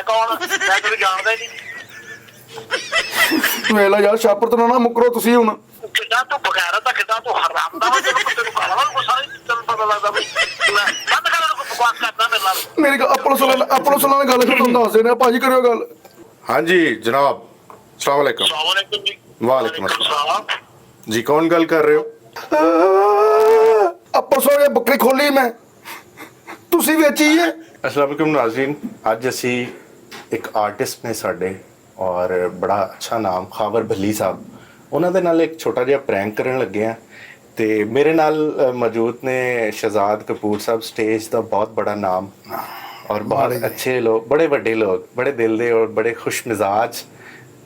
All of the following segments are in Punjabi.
कौन मैं तेन जानदा ही नहीं ਵੇਲਾ ਯਾਰ ਛਾਪਰ ਤੋਂ ਨਾ ਮੁਕਰੋ ਤੁਸੀਂ ਹੁਣ कितना तू बगैरत है कितना तू हराम दा तेन काला गुस्सा नहीं तेन पता लगदा भाई बंद कर बकवास करना मेरे नाल ਮੇਰੀ ਆਪਣੋ ਸਲਾਹ ਨਾਲ ਗੱਲ ਕਰ ਤੁਹਾਨੂੰ ਦੱਸ ਦੇਣਾ ਭਾਜੀ ਕਰਿਓ ਗੱਲ हाँ जी जनाब अस्सलाम वालेकुम अस्सलाम वालेकुम जी वालेकुम अस्सलाम सलाम जी कौन गल कर रहे हो ਪਰਸੋਂ ਇਹ ਬੱਕਰੀ ਖੋਲੀ ਮੈਂ ਤੁਸੀਂ ਵੇਚੀ ਹੈ अस्सलाम वालेकुम नाज़रीन ਅੱਜ ਅਸੀਂ ਇੱਕ ਆਰਟਿਸਟ ਨੇ ਸਾਡੇ ਔਰ ਬੜਾ ਅੱਛਾ ਨਾਮ ਖਾਵਰ ਭੱਲੀ ਸਾਹਿਬ ਉਹਨਾਂ ਦੇ ਨਾਲ ਇੱਕ ਛੋਟਾ ਜਿਹਾ ਪ੍ਰੈਂਕ ਕਰਨ ਲੱਗੇ ਆ ਤੇ ਮੇਰੇ ਨਾਲ ਮੌਜੂਦ ਨੇ ਸ਼ਹਜ਼ਾਦ ਕਪੂਰ ਸਾਹਿਬ ਸਟੇਜ ਦਾ ਬਹੁਤ ਬੜਾ ਨਾਮ ਔਰ ਬਹੁਤ ਅੱਛੇ ਲੋਕ ਬੜੇ ਵੱਡੇ ਲੋਕ ਬੜੇ ਦਿਲ ਦੇ ਔਰ ਬੜੇ ਖੁਸ਼ ਮਿਜ਼ਾਜ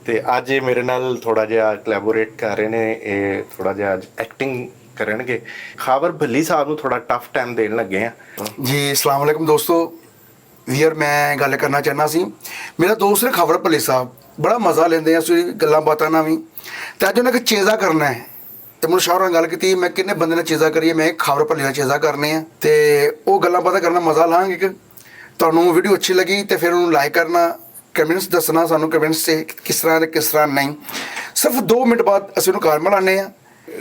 ਤੇ ਅੱਜ ਇਹ ਮੇਰੇ ਨਾਲ ਥੋੜਾ ਜਿਹਾ ਕੋਲੈਬੋਰੇਟ ਕਰ ਰਹੇ ਨੇ ਇਹ ਥੋੜਾ ਜਿਹਾ ਐਕਟਿੰਗ ਕਰਨਗੇ ਖਾਵਰ ਭੱਲੀ ਸਾਹਿਬ ਨੂੰ ਥੋੜਾ ਟਫ ਟਾਈਮ ਦੇਣ ਲੱਗੇ ਆ ਜੀ ਅਸਲਾਮ ਵਾਲੇਕੁਮ ਦੋਸਤੋ ਵੀਰ ਮੈਂ ਗੱਲ ਕਰਨਾ ਚਾਹੁੰਦਾ ਸੀ ਮੇਰਾ ਦੋਸਤ ਹੈ ਖਬਰ ਭੱਲੇ ਸਾਹਿਬ ਬੜਾ ਮਜ਼ਾ ਲੈਂਦੇ ਆ ਅਸੀਂ ਗੱਲਾਂ ਬਾਤਾਂ ਨਾਲ ਵੀ ਤੇ ਅੱਜ ਉਹਨਾਂ ਕਿ ਚੇਜ਼ਾ ਕਰਨਾ ਹੈ ਤੇ ਮੈਨੂੰ ਸ਼ਾਹਰ ਨਾਲ ਗੱਲ ਕੀਤੀ ਮੈਂ ਕਿੰਨੇ ਬੰਦੇ ਨਾਲ ਚੇਜ਼ਾ ਕਰੀਏ ਮੈਂ ਖਬਰ ਭੱਲੇ ਨਾਲ ਚੇਜ਼ਾ ਕਰਨੇ ਆ ਤੇ ਉਹ ਗੱਲਾਂ ਬਾਤਾਂ ਕਰਨਾ ਮਜ਼ਾ ਲਾਂਗੇ ਕਿ ਤੁਹਾਨੂੰ ਵੀਡੀਓ ਅੱਛੀ ਲੱਗੀ ਤੇ ਫਿਰ ਉਹਨੂੰ ਲਾਈਕ ਕਰਨਾ ਕਮੈਂਟਸ ਦੱਸਣਾ ਸਾਨੂੰ ਕਮੈਂਟਸ 'ਤੇ ਕਿਸ ਤਰ੍ਹਾਂ ਤੇ ਕਿਸ ਤਰ੍ਹਾਂ ਨਹੀਂ ਸਿਰਫ 2 ਮਿੰਟ ਬਾਅਦ ਅਸੀਂ ਉਹਨੂੰ ਘਰ ਮਿਲਾਉਂਦੇ ਆ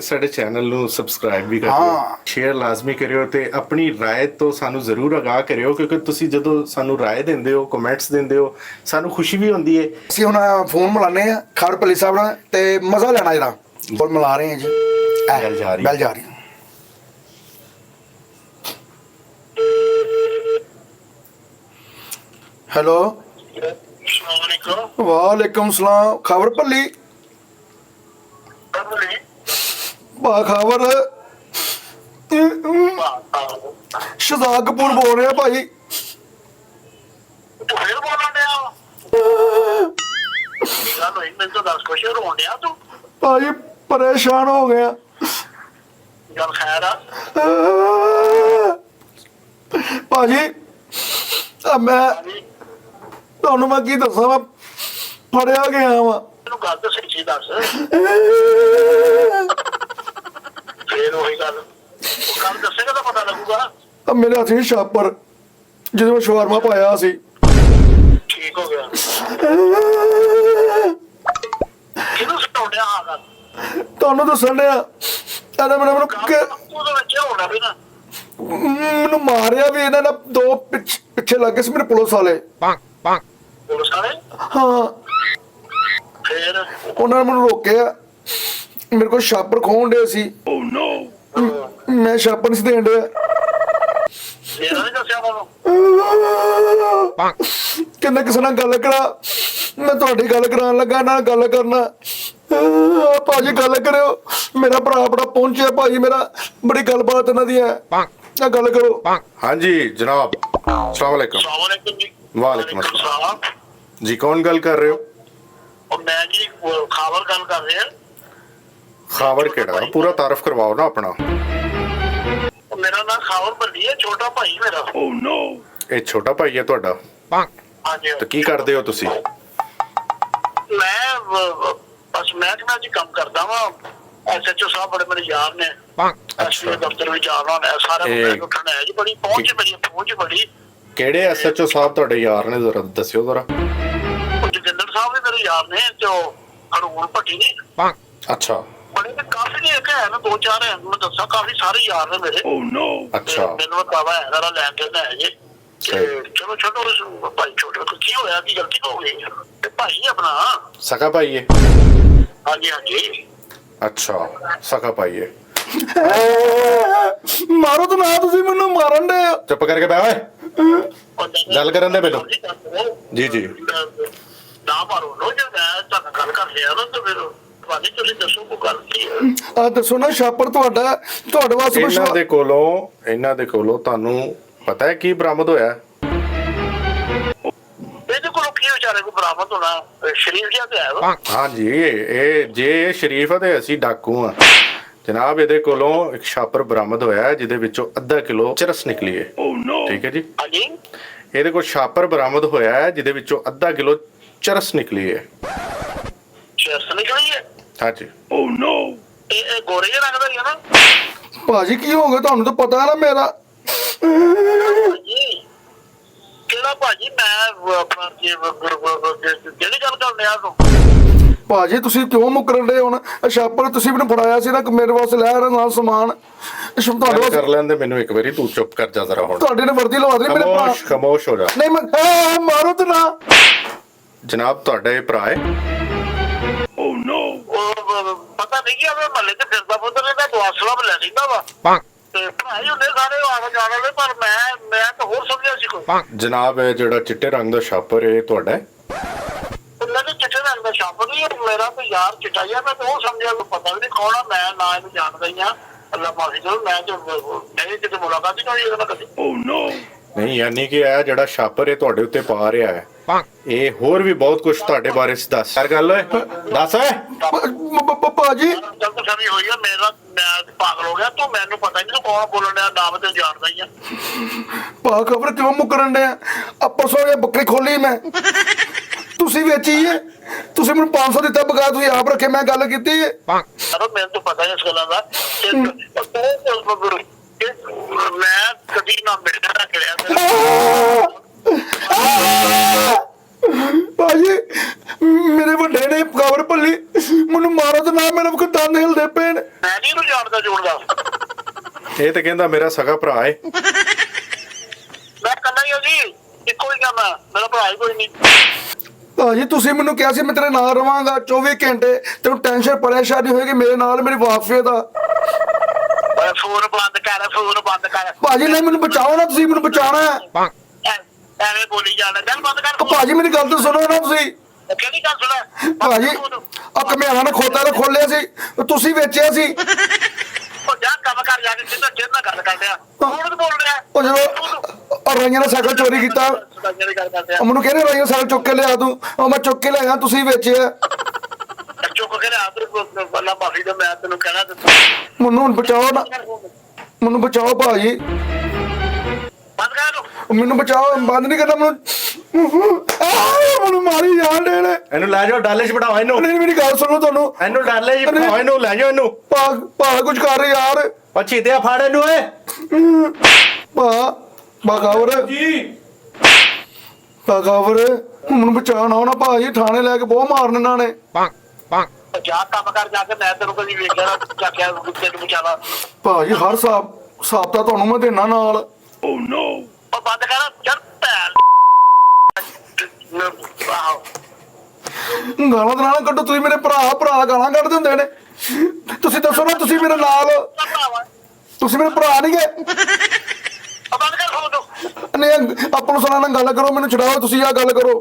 ਸਾਡੇ ਚੈਨਲ ਨੂੰ ਸਬਸਕ੍ਰਾਈਬ ਵੀ ਕਰਿਓ ਹਾਂ। ਸ਼ੇਅਰ ਲਾਜ਼ਮੀ ਕਰਿਓ ਤੇ ਆਪਣੀ ਰਾਏ ਤੋਂ ਸਾਨੂੰ ਜ਼ਰੂਰ ਆਗਾਹ ਕਰਿਓ ਕਿਉਂਕਿ ਤੁਸੀਂ ਜਦੋਂ ਸਾਨੂੰ ਰਾਏ ਦਿੰਦੇ ਹੋ ਕਮੈਂਟਸ ਦਿੰਦੇ ਹੋ ਸਾਨੂੰ ਖੁਸ਼ੀ ਵੀ ਹੁੰਦੀ ਹੈ ਅਸੀਂ ਹੁਣ ਫੋਨ ਮਿਲਾਉਂਦੇ ਆ ਖਬਰ ਭੱਲੇ ਸਾਹਿਬ ਨਾਲ ਤੇ ਮਜ਼ਾ ਲੈਣਾ ਜਿਹੜਾ ਬੋਲ ਮਿਲਾ ਰਹੇ ਆ ਜੀ ਬੈਲ ਜਾ ਰਹੀ। ਬੈਲ ਜਾ ਰਹੀ हेलो अस्सलाम वालेकुम वालेकुम सलाम खबर भली बा खबर शहजाद कपूर बोल रहे भाई तू फिर बोलन डया गल होई मैं तो दस कुछ रोन डया तू भाई परेशान हो गया गल खैर आ भाजी अब मैं ਤੁਹਾਨੂੰ ਮੈਂ ਕੀ ਦੱਸਾਂ ਮੈਂ ਫੜਿਆ ਗਿਆ ਵਾਂ ਤੈਨੂੰ ਗੱਲ ਤਾਂ ਸੱਚੀ ਦੱਸ ਫੇਰ ਉਹੀ ਗੱਲ ਉਹ ਗੱਲ ਦੱਸੇਗਾ ਤਾਂ ਪਤਾ ਲੱਗੂਗਾ ਆ ਮੇਰੇ ਹੱਥ 'ਚ ਛਾਪਰ ਜਿਹਦੇ ਵਿੱਚ ਸ਼ਵਾਰਮਾ ਪਾਇਆ ਸੀ ਠੀਕ ਹੋ ਗਿਆ ਕਿਹਨੂੰ ਸਟਾਉਂਦਿਆ ਆ ਗੱਲ ਤੁਹਾਨੂੰ ਦੱਸਣ ਡਿਆ ਇਹਦਾ ਮੈਨੂੰ ਉਹਦੇ ਵਿੱਚ ਹੋਣਾ ਵੀ ਨਾ ਮੈਨੂੰ ਮਾਰਿਆ ਵੀ ਇਹਨਾਂ ਨੇ 2 ਪਿੱਛੇ ਲੱਗੇ ਸੀ ਮੇਰੇ ਪੁਲਿਸ ਵਾਲੇ ਪੁਲਿਸ ਵਾਲੇ ਹਾਂ ਫੇਰ ਉਹਨਾਂ ਨੇ ਮੈਨੂੰ ਰੋਕਿਆ ਮੇਰੇ ਕੋਲ ਛਾਪਰ ਖੋਣ ਡੇ ਸੀ ਮੈਂ ਛਾਪਰ ਨਹੀਂ ਸੀ ਦੇਣ ਡਿਆ ਮੇਰਾ ਨਹੀਂ ਦੱਸਿਆ ਮੈਨੂੰ ਕਿੰਨੇ ਕਿਸੇ ਨਾਲ ਗੱਲ ਕਰਾ ਮੈਂ ਤੁਹਾਡੀ ਗੱਲ ਕਰਾਉਣ ਲੱਗਾ ਨਾ ਗੱਲ ਕਰਨਾ ਭਾਜੀ ਗੱਲ ਕਰਿਓ ਮੇਰਾ ਭਰਾ ਬੜਾ ਪਹੁੰਚਿਆ ਭਾਜੀ ਮੇਰਾ ਬੜੀ ਗੱਲਬਾਤ ਇਹਨਾਂ ਦੀ ਹੈ ਨਾ ਗੱਲ ਕਰੋ हाँ जी जनाब अस्सलाम वालेकुम अस्सलाम वालेकुम जी वालेकुम अस्सलाम अस्सलाम जी कौन गल कर रहे हो और मैं जी खावर गल कर रहे हैं खावर केड़ा पूरा तारफ करवाओ ना अपना और मेरा नाम खावर भल्ली है छोटा भाई मेरा ਇਹ ਛੋਟਾ ਭਾਈ ਹੈ ਤੁਹਾਡਾ हाँ जी ਤਾਂ ਕੀ ਕਰਦੇ ਹੋ ਤੁਸੀਂ मैं बस महकमा जी काम करता वा SHO साहब बड़े मेरे यार ने अच्छा दफ्तर भी जाना है सारा एक- उठना है जी बड़ी पहुंच बड़ी पहुंच बड़ी ਕਿਹੜੇ ਐਸਐਚਓ ਸਾਹਿਬ ਤੁਹਾਡੇ ਯਾਰ ਨੇ ਜ਼ਰਾ ਦੱਸਿਓ ਜ਼ਰਾ जोगिंदर साहब भी मेरे यार ने जो हरून भट्टी ने ਅੱਛਾ बड़े ने काफी ने एक है ना 2-4 है मैं दसा काफी सारे यार ने मेरे ਅੱਛਾ मैंने बतावा है जरा लैन देना है जी चलो छोटो भाई छोटे को की होया की गलती हो गई ते भाई अपना ਸਕਾ ਭਾਈ ਹੈ हाँ जी हाँ जी ਅੱਛਾ ਸਕਾ ਭਾਈ ਹੈ ਮਾਰੋ ਤਾਂ ਨਾ ਤੁਸੀਂ ਮੈਨੂੰ ਮਾਰਨ ਦੇ ਚੁੱਪ ਕਰਕੇ ਬੈ ਓਏ ਗੱਲ ਕਰਨ ਦੇ ਮੈਨੂੰ ਜੀ ਜੀ ਨਾ ਮਾਰੋ ਲੋ ਜੇ ਮੈਂ ਤੁਹਾਨੂੰ ਗੱਲ ਕਰ ਲਿਆ ਨਾ ਤਾਂ ਫਿਰ ਭਾਜੀ ਤੁਸੀਂ ਦੱਸੋ ਕੋਈ ਗੱਲ ਕੀ ਹੈ ਆ ਦੱਸੋ ਨਾ ਛਾਪਰ ਤੁਹਾਡੇ ਵਾਸਤੇ ਇਹਨਾਂ ਦੇ ਕੋਲੋਂ ਤੁਹਾਨੂੰ ਪਤਾ ਹੈ ਕੀ ਬਰਾਮਦ ਹੋਇਆ ਇਹਦੇ ਕੋਲੋਂ ਕੀ ਵਿਚਾਰੇ ਕੋ ਬਰਾਮਦ ਹੋਣਾ ਸ਼ਰੀਫ ਜਿਹਾ ਤੇ ਹੈ ਵਾ ਹਾਂਜੀ ਇਹ ਜੇ ਸ਼ਰੀਫ ਆ ਤੇ ਅਸੀਂ ਡਾਕੂ ਆ ਜਨਾਬ ਇਹਦੇ ਕੋਲੋਂ ਇੱਕ ਛਾਪਰ ਬਰਾਮਦ ਹੋਇਆ ਹੈ ਜਿਹਦੇ ਵਿੱਚੋਂ ਅੱਧਾ ਕਿਲੋ ਚਰਸ ਨਿਕਲੀ ਹੈ ਠੀਕ ਹੈ ਜੀ ਹਾਂਜੀ ਇਹਦੇ ਕੋਲ ਛਾਪਰ ਬਰਾਮਦ ਹੋਇਆ ਹੈ ਜਿਹਦੇ ਵਿੱਚੋਂ ਅੱਧਾ ਕਿਲੋ ਚਰਸ ਨਿਕਲੀ ਹੈ ਚਰਸ ਨਿਕਲੀ ਹੈ ਹਾਂਜੀ ਇਹ ਗੋਰੇ ਜਿਹੇ ਰੰਗ ਦਾ ਹੀ ਹੈ ਨਾ ਭਾਜੀ ਕੀ ਹੋ ਗਿਆ ਤੁਹਾਨੂੰ ਤਾਂ ਪਤਾ ਨਾ ਮੇਰਾ ਹਾਂਜੀ ਕਿ ਕਿਹੜਾ ਭਾਜੀ ਮੈਂ ਆਪਣਾ ਜਿਹੜੀ ਗੱਲ ਕਰਨ ਆ ਤੂੰ ਭਾਜੀ ਤੁਸੀਂ ਕਿਉਂ ਮੁਕਰਨ ਰਹੇ ਹੁਣ ਛਾਪਰ ਤੁਸੀਂ ਮੈਨੂੰ ਫੜਾਇਆ ਸੀ ਨਾ ਮੇਰੇ ਵਾਸਤੇ ਲੈ ਆਇਆ ਨਾਲ ਸਮਾਨ ਤੁਹਾਡੇ ਗੱਲ ਵਾਸਤੇ ਕਰ ਲੈਂਦੇ ਮੈਨੂੰ ਇੱਕ ਵਾਰੀ, ਤੂੰ ਚੁੱਪ ਕਰ ਜਾ ਜ਼ਰਾ ਹੁਣ। ਤੁਹਾਡੇ ਨੇ ਵਰਦੀ ਲਵਾ ਦਿੱਤੀ ਮੇਰੇ ਭਰਾ ਖਾਮੋਸ਼ ਹੋ ਜਾ। ਨਹੀਂ ਮੈਂ ਮਾਰੋ ਤੇ ਨਾ ਜਨਾਬ ਤੁਹਾਡਾ ਇਹ ਭਰਾ ਹੈ? ਪਤਾ ਨਹੀਂ ਕਿ ਉਹ ਮਹੱਲੇ ਤੇ ਫਿਰਦਾ ਪੁੱਤਰ ਇਹਦਾ ਦੁਆਸਲਾ ਲੈ ਲੈਂਦਾ ਵਾ ਤੇ ਭਾਈ ਉਹਨੇ ਸਾਰੇ ਆਣ ਜਾਣ ਵਾਲੇ ਪਰ ਮੈਂ ਤਾਂ ਹੋਰ ਸਮਝਿਆ ਸੀ ਕੋਈ ਜਨਾਬ ਇਹ ਜਿਹੜਾ ਚਿੱਟੇ ਰੰਗ ਦਾ ਛਾਪਰ ਇਹ ਤੁਹਾਡਾ ਹੈ? ਉਹਨਾਂ ਦੇ ਚਿੱਟੇ ਰੰਗ ਦਾ ਛਾਪ ਨਹੀਂ ਮੇਰਾ ਤਾਂ ਯਾਰ ਚਿੱਟਾ ਜਿਹਾ ਮੈਂ ਤਾਂ ਉਹ ਸਮਝਿਆ ਕੋਈ ਪਤਾ ਵੀ ਨਹੀਂ ਕੌਣ ਆ ਮੈਂ ਨਾ ਇਹਨੂੰ ਜਾਣਦਾ ਹੀ ਆ ਅੱਲਾ ਮਾਫੀ ਕਰੋ ਮੈਂ ਤੇ ਨਹੀਂ ਕਿਤੇ ਮੁਲਾਕਾਤ ਹੀ ਨਹੀਂ ਹੋਈ ਇਹਦੇ ਨਾਲ ਕਦੇ ਨਹੀਂ ਯਾਨੀ ਕਿ ਇਹ ਜਿਹੜਾ ਛਾਪਰ ਇਹ ਤੁਹਾਡੇ ਉੱਤੇ ਪਾ ਰਿਹਾ ਹੈ ਇਹ ਹੋਰ ਵੀ ਬਹੁਤ ਕੁਝ ਤੁਹਾਡੇ ਬਾਰੇ ਚ ਦੱਸ ਕਰ ਗੱਲ ਓਏ ਦੱਸ ਓਏ। ਭਾਜੀ ਗਲਤ ਫਹਿਮੀ ਹੋਈ ਆ ਮੇਰਾ ਮੈਂ ਪਾਗਲ ਹੋ ਗਿਆ ਤੂੰ ਮੈਨੂੰ ਪਤਾ ਨਹੀਂ ਤੂੰ ਕੌਣ ਬੋਲਣ ਡਿਆ ਨਾਮ ਤੇ ਜਾਣਦਾ ਹੀ ਆ ਪਾ ਖਬਰ ਕਿਉਂ ਮੁਕਰਨ ਡਿਆ ਪਰਸੋਂ ਇਹ ਬੱਕਰੀ ਖੋਲੀ ਮੈਂ ਤੁਸੀਂ ਵੇਚੀ ਹੈ ਤੁਸੀਂ ਮੈਨੂੰ 500 ਦਿੱਤਾ ਬਗਾ ਤੁਸੀਂ ਆਪ ਰੱਖੇ ਮੈਂ ਗੱਲ ਕੀਤੀ ਹੈ ਸਰ ਮੈਨੂੰ ਤਾਂ ਪਤਾ ਹੈ ਇਸ ਗੱਲਾਂ ਦਾ ਮੈਂ ਕਦੀ ਨਾ ਮਿਲਦਾ ਨਾ ਕਰਿਆ ਭਾਜੀ ਮੇਰੇ ਵੱਡੇ ਨੇ ਖਬਰ ਭੱਲੀ ਮੈਨੂੰ ਮਾਰੋ ਤੇ ਨਾ ਮੇਰੇ ਕੋਲ ਦੰਦ ਹਿਲਦੇ ਪਏ ਨੇ ਮੈਂ ਨਹੀਂ ਇਹਨੂੰ ਜਾਣਦਾ ਜੋੜਦਾ ਇਹ ਤੇ ਕਹਿੰਦਾ ਮੇਰਾ ਸਗਾ ਭਰਾ ਹੈ। ਮੈਂ ਕੱਲਾ ਹੀ ਹਾਂ ਜੀ ਇੱਕੋ ਹੀ ਕੰਮ ਆ ਮੇਰਾ ਭਰਾ ਹੀ ਕੋਈ ਨਹੀਂ ਭਾਜੀ ਤੁਸੀਂ ਮੈਨੂੰ ਕਿਹਾ ਸੀ ਮੈਂ ਤੇਰੇ ਨਾਲ ਰਵਾਂਗਾ 24 ਘੰਟੇ ਤੈਨੂੰ ਟੈਨਸ਼ਨ ਪਰੇਸ਼ਾਨੀ ਹੋਏਗੀ ਮੇਰੇ ਨਾਲ ਮੇਰੀ ਵਾਫੇ ਦਾ ਫੋਨ ਬੰਦ ਕਰ ਭਾਜੀ ਨਹੀਂ ਮੈਨੂੰ ਬਚਾਓ ਨਾ ਤੁਸੀਂ ਮੈਨੂੰ ਬਚਾਉਣਾ ਹੈ ਐਵੇਂ ਬੋਲੀ ਜਾਣਾ ਚੱਲ ਬੰਦ ਕਰ ਭਾਜੀ ਮੇਰੀ ਗੱਲ ਤਾਂ ਸੁਣੋ ਨਾ ਤੁਸੀਂ ਕਿਹੜੀ ਗੱਲ ਸੁਣਾ ਭਾਜੀ ਆ ਕਮਿਆਣਾ ਨੇ ਖੋਤਾ ਤੇ ਖੋਲਿਆ ਸੀ ਤੁਸੀਂ ਵੇਚਿਆ ਸੀ ਉਹ ਜਾ ਕੰਮ ਕਰ ਜਾ ਕੇ ਸਿੱਧਾ ਨਾਲ ਗੱਲ ਕਰਦੇ ਆ ਕੌਣ ਬੋਲ ਰਿਹਾ ਉਹ ਜਦੋਂ ਰਾਈਆਂ ਨੇ ਸਾਈਕਲ ਚੋਰੀ ਕੀਤਾ ਜਿਹੜੀ ਗੱਲ ਕਰਦੇ ਆ ਉਹ ਮੈਨੂੰ ਕਹਿੰਦੇ ਰਾਈਆਂ ਸਾਈਕਲ ਚੁੱਕ ਕੇ ਲਿਆ ਤੂੰ ਉਹ ਮੈਂ ਚੁੱਕ ਕੇ ਲਿਆ ਤੁਸੀਂ ਵੇਚਿਆ ਚੁੱਕ ਕੇ ਲਿਆ ਤੂੰ ਬੱਲਾ ਮਾਫੀ ਤੇ ਮੈਂ ਤੈਨੂੰ ਕਹਿਣਾ ਤੇ ਮੈਨੂੰ ਹੁਣ ਬਚਾਓ ਨਾ ਮੈਨੂੰ ਬਚਾਓ ਭਾਜੀ ਬੰਦ ਕਰ ਇਹਨੂੰ ਮੈਨੂੰ ਬਚਾਓ ਬੰਦ ਨਹੀਂ ਕਰਨਾ ਮੈਨੂੰ ਮਾਰੀ ਜਾਣ ਦੇ ਨੇ ਇਹਨੂੰ ਲੈ ਜਾਓ ਡਾਲੇ 'ਚ ਬਿਠਾਓ ਇਹਨੂੰ ਨਹੀਂ ਮੇਰੀ ਗੱਲ ਸੁਣੋ ਤੁਹਾਨੂੰ ਇਹਨੂੰ ਡਾਲੇ 'ਚ ਬਿਠਾਓ ਇਹਨੂੰ ਲੈ ਜਾਓ ਇਹਨੂੰ ਭਾ ਕੁਝ ਕਰ ਯਾਰ ਪੱਛੀ ਤੇ ਫੜ ਇਹਨੂੰ ਓਏ ਬਾਗਾਵਰ ਜੀ ਬਾਗਾਵਰ ਮੈਨੂੰ ਬਚਾਉਣਾ ਹੋਣਾ ਭਾਜੀ ਥਾਣੇ ਲੈ ਕੇ ਬਹੁਤ ਮਾਰਨ ਇਹਨਾਂ ਨੇ ਜਾ ਕੰਮ ਕਰ ਜਾ ਕੇ ਮੈਂ ਤੈਨੂੰ ਕਦੀ ਵੇਖਿਆ ਨਾ ਚੱਕਿਆ ਤੈਨੂੰ ਬਚਾਵਾ ਭਾਜੀ ਹਰ ਸਾਬਤਾ ਤੁਹਾਨੂੰ ਮੈਂ ਦੇਣਾ ਨਾਲ ਉਹ ਬੰਦ ਕਰ ਚੱਲ ਭੈਣ ਆਹੋ ਗਾਲਾਂ ਦੇ ਨਾਲ ਕੱਢੋ ਤੁਸੀਂ ਮੇਰੇ ਭਰਾ ਗਾਲਾਂ ਕੱਢਦੇ ਹੁੰਦੇ ਨੇ ਤੁਸੀਂ ਦੱਸੋ ਨਾ ਤੁਸੀਂ ਮੇਰੇ ਨਾਲ ਤੁਸੀਂ ਮੇਰੇ ਭਰਾ ਨਹੀਂ ਗਏ ਉਹ ਬੰਦ ਕਰ ਫੋਨ ਤੂੰ ਨਹੀਂ ਆਪਾਂ ਨੂੰ ਨਾਲ ਗੱਲ ਕਰੋ ਮੈਨੂੰ ਛਡਾਓ ਤੁਸੀਂ ਆ ਗੱਲ ਕਰੋ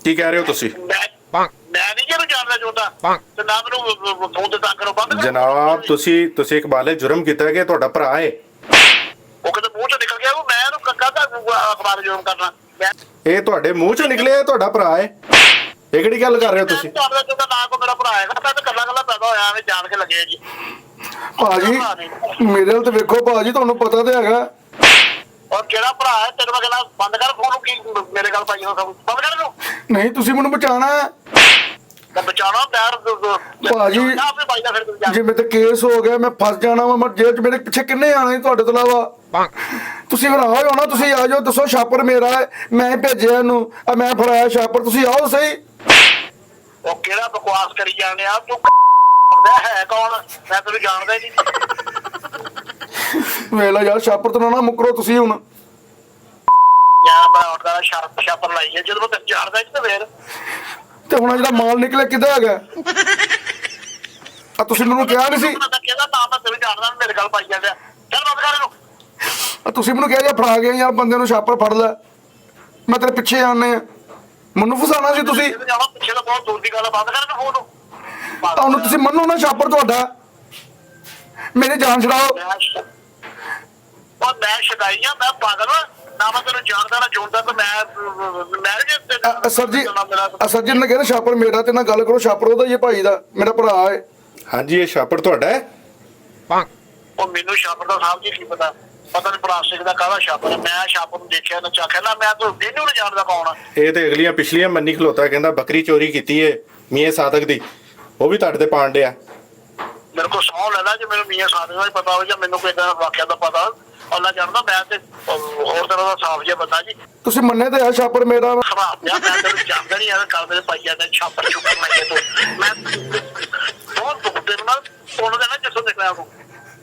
ਕੀ ਕਹਿ ਰਹੇ ਹੋ ਤੁਸੀਂ? ਮੈਂ ਨਹੀਂ ਜਿਹਨੂੰ ਜਾਣਦਾ ਚਾਹੁੰਦਾ ਤੇ ਨਾ ਮੈਨੂੰ ਫੋਨ ਤੇ ਤਾਂ ਕਰੋ ਬੰਦ ਕਰ ਜਨਾਬ ਤੁਸੀਂ ਇੱਕ ਬਾਲੇ ਜੁਰਮ ਕੀਤਾ ਹੈ ਕਿ ਤੁਹਾਡਾ ਭਰਾ ਹੈ। ਉਹ ਕਿਤੇ ਮੂੰਹ ਚੋਂ ਨਿਕਲ ਗਿਆ ਉਹ ਮੈਂ ਇਹਨੂੰ ਕਾਹਦਾ ਅਖਬਾਰ ਜੋਮ ਕਰਨਾ ਮੈਂ ਇਹ ਤੁਹਾਡੇ ਮੂੰਹ 'ਚੋਂ ਨਿਕਲਿਆ ਇਹ ਤੁਹਾਡਾ ਭਰਾ ਹੈ। ਇਹ ਕਿਹੜੀ ਗੱਲ ਕਰ ਰਹੇ ਹੋ ਤੁਸੀਂ? ਜਾਣਦਾ ਚਾਹੁੰਦਾ ਨਾ ਕੋ ਮੇਰਾ ਭਰਾ ਹੈਗਾ ਮੈਂ ਤਾਂ ਕੱਲਾ ਪੈਦਾ ਹੋਇਆ ਐਵੇਂ ਜਾਣ ਕੇ ਲੱਗਿਆ ਜੀ ਭਾਜੀ ਮੇਰੇ ਨਾਲ ਤੇ ਵੇਖੋ ਭਾਜੀ ਤੁਹਾਨੂੰ ਪਤਾ ਤੇ ਹੈਗਾ ਔਰ ਕਿਹੜਾ ਭਰਾ ਹੈ ਤੈਨੂੰ ਮੈਂ ਕਹਿੰਦਾ ਬੰਦ ਕਰ ਫੋਨ ਕੀ ਮੇਰੇ ਗੱਲ ਪਾਈ ਨਾ ਸਭ ਬੰਦ ਕਰ ਇਹਨੂੰ ਨਹੀਂ ਤੁਸੀਂ ਮੈਨੂੰ ਬਚਾਉਣਾ ਹੈ ਤਾਂ ਬਚਾਉਣਾ ਪਿਆਰ ਭਾਜੀ ਆਪੇ ਪਾਈ ਦਾ ਫਿਰ ਤੂੰ ਜਾ ਜੇ ਮੇਰੇ ਤੇ ਕੇਸ ਹੋ ਗਿਆ ਮੈਂ ਫਸ ਜਾਣਾ ਵਾ ਮੈਂ ਜੇਲ੍ਹ 'ਚ ਮੇਰੇ ਪਿੱਛੇ ਕਿੰਨੇ ਆਣੇ ਤੁਹਾਡੇ ਤੋਂ ਇਲਾਵਾ ਤੁਸੀਂ ਫਿਰ ਆਓ ਨਾ ਤੁਸੀਂ ਆ ਜਾਓ ਦੱਸੋ ਛਾਪਰ ਮੇਰਾ ਹੈ ਮੈਂ ਭੇਜਿਆ ਇਹਨੂੰ ਮੈਂ ਫੜਾਇਆ ਛਾਪਰ ਤੁਸੀਂ ਆਓ ਸਹੀ ਉਹ ਕਿਹੜਾ ਬਕਵਾਸ ਕਰੀ ਜਾਂਦੇ ਆ ਤੂੰ ਹੈ ਕੌਣ ਮੈਂ ਤੈਨੂੰ ਜਾਣਦਾ ਹੀ ਨਹੀਂ ਵੇਲਾ ਯਾਰ ਛਾਪਰ ਤੋਂ ਨਾ ਮੁਕਰੋ ਤੁਸੀਂ ਹੁਣ ਯਾਰ ਮੈਂ ਉਹਦਾ ਛਾਪਰ ਲਾਈ ਹੈ ਜਦੋਂ ਮੈਂ ਤੈਨੂੰ ਜਾਣਦਾ ਹੀ ਤੇ ਫੇਰ ਤੇ ਹੁਣ ਜਿਹੜਾ ਮਾਲ ਨਿਕਲਿਆ ਕਿੱਦਾਂ ਹੈਗਾ ਆ ਤੁਸੀਂ ਮੈਨੂੰ ਕਿਹਾ ਨਹੀਂ ਸੀ ਕਿਹਦਾ ਨਾਮ ਮੈਂ ਤੈਨੂੰ ਜਾਣਦਾ ਮੇਰੇ ਗੱਲ ਪਾਈ ਜਾਂਦੇ ਚੱਲ ਬੰਦ ਕਰ ਇਹਨੂੰ ਤੁਸੀਂ ਮੈਨੂੰ ਕਿਹਾ ਯਾਰ ਫੜਾ ਗਏ ਯਾਰ ਬੰਦੇ ਨੂੰ ਛਾਪਰ ਫੜ ਲੈ ਮੈਂ ਤੇਰੇ ਪਿੱਛੇ ਆਨੇ ਮੈਨੂੰ ਫਸਾਣਾ ਸੀ ਤੁਸੀਂ ਪਿੱਛੇ ਤਾਂ ਬਹੁਤ ਦੂਰ ਦੀ ਗੱਲ ਬੰਦ ਕਰ ਇਹਨੂੰ ਫੋਨ ਨੂੰ ਤੁਹਾਨੂੰ ਤੁਸੀਂ ਮੰਨੋ ਨਾ ਛਾਪਰ ਤੁਹਾਡਾ ਮੇਰੇ ਜਾਨ ਛਡਾਓ ਉਹ ਮੈਂ ਸ਼ਦਾਈ ਆ ਮੈਂ ਪਾਗਲ ਨਾ ਮੈਂ ਤੈਨੂੰ ਜਾਣਦਾ ਨਾ ਜੋੜਦਾ ਤੇ ਮੈਂ ਸਰ ਜੀ ਨੇ ਕਹਿੰਦੇ ਛਾਪਰ ਮੇਰਾ ਤੇ ਨਾਲ ਗੱਲ ਕਰੋ ਛਾਪਰ ਉਹਦਾ ਹੀ ਭਾਈ ਦਾ ਮੇਰਾ ਭਰਾ ਹੈ ਹਾਂਜੀ ਇਹ ਛਾਪਰ ਤੁਹਾਡਾ ਹੈ। ਉਹ ਮੈਨੂੰ ਛਾਪਰ ਦਾ ਸਾਹਿਬ ਜੀ ਕੀ ਪਤਾ ਨਹੀਂ ਪਲਾਸਟਿਕ ਦਾ ਕਾਹਦਾ ਛਾਪਰ ਹੈ ਮੈਂ ਛਾਪਰ ਨੂੰ ਦੇਖਿਆ ਨਾ ਚਾਖਿਆ ਨਾ ਮੈਂ ਤਾਂ ਇਹਨੂੰ ਨਹੀਂ ਜਾਣਦਾ ਕੌਣ ਆ ਇਹ ਤੇ ਅਗਲੀਆਂ ਪਿਛਲੀਆਂ ਮੰਨੀ ਖਲੋਤਾ ਕਹਿੰਦਾ ਬੱਕਰੀ ਚੋਰੀ ਕੀਤੀ ਹੈ ਮੀਆਂ ਸਾਦਕ ਦੀ ਉਹ ਵੀ ਤੁਹਾਡੇ ਤੇ ਪਾਣ ਡਿਆ ਮੇਰੇ ਕੋਲ ਸੌਂ ਲੈਣਾ ਜੇ ਮੈਨੂੰ ਮੀਆਂ ਸਾਦਕ ਦਾ ਹੀ ਪਤਾ ਹੋਵੇ ਜਾਂ ਮੈਨੂੰ ਕੋਈ ਇਦਾਂ ਵਾਕਿਆ ਦਾ ਪਤਾ ਅੱਲਾ ਜਾਣਦਾ ਮੈਂ ਤੇ ਹੋਰ ਤਰ੍ਹਾਂ ਦਾ ਸਾਫ ਜਿਹਾ ਬੰਦਾ ਜੀ। ਤੁਸੀਂ ਮੰਨੇ ਤੇ ਆ ਛਾਪਰ ਮੇਰਾ ਖਰਾਬ ਆ ਮੈਂ ਤੈਨੂੰ ਜਾਣਦਾ ਨਹੀਂ ਆ ਕੱਲ ਮੇਰੇ ਪਾਈਆ ਦਾ ਛਾਪਰ ਛੁਪਰ ਲਾਈਏ ਤੋਂ ਮੈਂ ਬਹੁਤ ਦੁੱਖ ਦੇ ਨਾਲ ਉਹਨਾਂ ਦਾ ਨਾ ਜਿਸੋਂ ਨਿਕਲਿਆ ਉਹ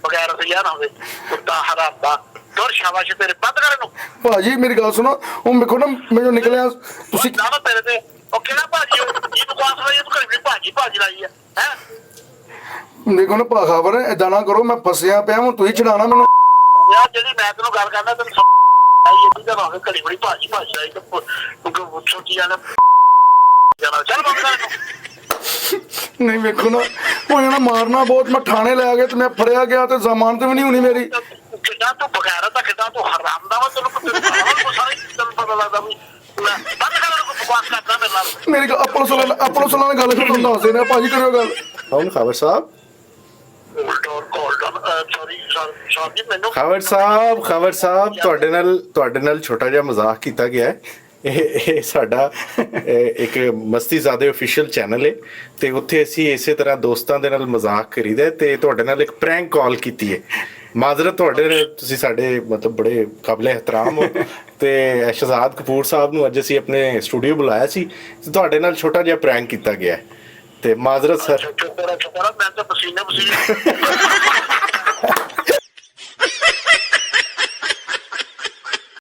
ਬਗੈਰ ਰਿਆ ਨਾ ਹੋਵੇ ਕੁੱਤਾ ਹਰਾਮ ਦਾ ਦੋਰ ਸ਼ਾਬਾਸ਼ ਤੇਰੇ ਬੰਦ ਕਰਨ ਨੂੰ। ਭਾਜੀ ਮੇਰੀ ਗੱਲ ਸੁਣੋ, ਉਹ ਮੇਖੋ ਨਾ ਮੈਨੂੰ ਨਿਕਲਿਆ ਤੁਸੀਂ ਨਾ ਤੇਰੇ ਤੇ ਉਹ ਕਿਹੜਾ ਭਾਜੀ ਇਹ ਬਕਵਾਸ ਲਾਈ ਤੂੰ ਘਰੇ ਭਾਜੀ ਭਾਜੀ ਲਾਈ ਹੈ ਦੇਖੋ ਨਾ ਖਬਰ ਏਦਾਂ ਨਾ ਕਰੋ, ਮੈਂ ਫਸਿਆ ਪਿਆ ਹੁਣ ਤੁਸੀਂ ਛਡਾਣਾ ਮੈਨੂੰ। ਯਾਰ ਜਿਹੜੀ ਮੈਂ ਤੈਨੂੰ ਗੱਲ ਕਰਦਾ ਤੈਨੂੰ ਆਈ ਇਹ ਤਾਂ ਹੋਵੇ ਘੜੀ ਬੜੀ ਭਾਜੀ ਭਾਜੀ ਲਾਈ ਤੇ ਛੋਟੀ ਜਾਣਾ ਚੱਲ ਬੰਦ ਕਰ ਨਹੀਂ ਵੇਖੋ ਨਾ ਉਹ ਇਹਨਾਂ ਮਾਰਨਾ ਬਹੁਤ, ਮੈਂ ਥਾਣੇ ਲੈ ਗਿਆ ਤੇ ਮੈਂ ਫੜਿਆ ਗਿਆ ਤੇ ਜ਼ਮਾਨਤ ਵੀ ਨਹੀਂ ਹੋਣੀ ਮੇਰੀ। ਕਿੱਦਾਂ ਤੂੰ ਬਗੈਰ ਤਾਂ ਕਿੱਦਾਂ ਤੂੰ ਹਰਾਮ ਦਾ ਵਾ ਤੈਨੂੰ ਪਤਾ ਲੱਗਦਾ ਵੀ ਬੰਦ ਕਰ ਬਕਵਾਸ ਕਰਦਾ ਮੇਰੇ ਨਾਲ। ਮੇਰੀ ਗੱਲ ਆਪੋ ਸਲਾਹ ਨਾਲ ਗੱਲ ਕਰਦਾ ਦੱਸਦੇ ਨੇ ਭਾਜੀ, ਕਰਿਓ ਗੱਲ। ਕੌਣ ਖਬਰ ਸਾਹਿਬ? ਸੌਰੀ ਮੈਨੂੰ ਖਬਰ ਸਾਹਿਬ ਤੁਹਾਡੇ ਨਾਲ ਛੋਟਾ ਜਿਹਾ ਮਜ਼ਾਕ ਕੀਤਾ ਗਿਆ ਹੈ। ਇਹ ਸਾਡਾ ਇੱਕ ਮਸਤੀਜ਼ਾਦੇ ਅਫੀਸ਼ੀਅਲ ਚੈਨਲ ਹੈ ਤੇ ਉੱਥੇ ਅਸੀਂ ਇਸੇ ਤਰ੍ਹਾਂ ਦੋਸਤਾਂ ਦੇ ਨਾਲ ਮਜ਼ਾਕ ਕਰੀਦਾ ਤੇ ਤੁਹਾਡੇ ਨਾਲ ਇੱਕ ਪ੍ਰੈਂਕ ਕਾਲ ਕੀਤੀ ਹੈ। ਮਾਜ਼ਰਤ ਤੁਹਾਡੇ, ਤੁਸੀਂ ਸਾਡੇ ਮਤਲਬ ਬੜੇ ਕਾਬਲੇ ਇਹਤਰਾਮ ਹੋ ਤੇ ਸ਼ਹਜ਼ਾਦ ਕਪੂਰ ਸਾਹਿਬ ਨੂੰ ਅੱਜ ਅਸੀਂ ਆਪਣੇ ਸਟੂਡੀਓ ਬੁਲਾਇਆ ਸੀ ਤੇ ਤੁਹਾਡੇ ਨਾਲ ਛੋਟਾ ਜਿਹਾ ਪ੍ਰੈਂਕ ਕੀਤਾ ਗਿਆ ਹੈ ਤੇ ਮਾਜ਼ਰਤ ਸਰ। ਮੈਂ ਤਾਂ ਪਸੀਨੇ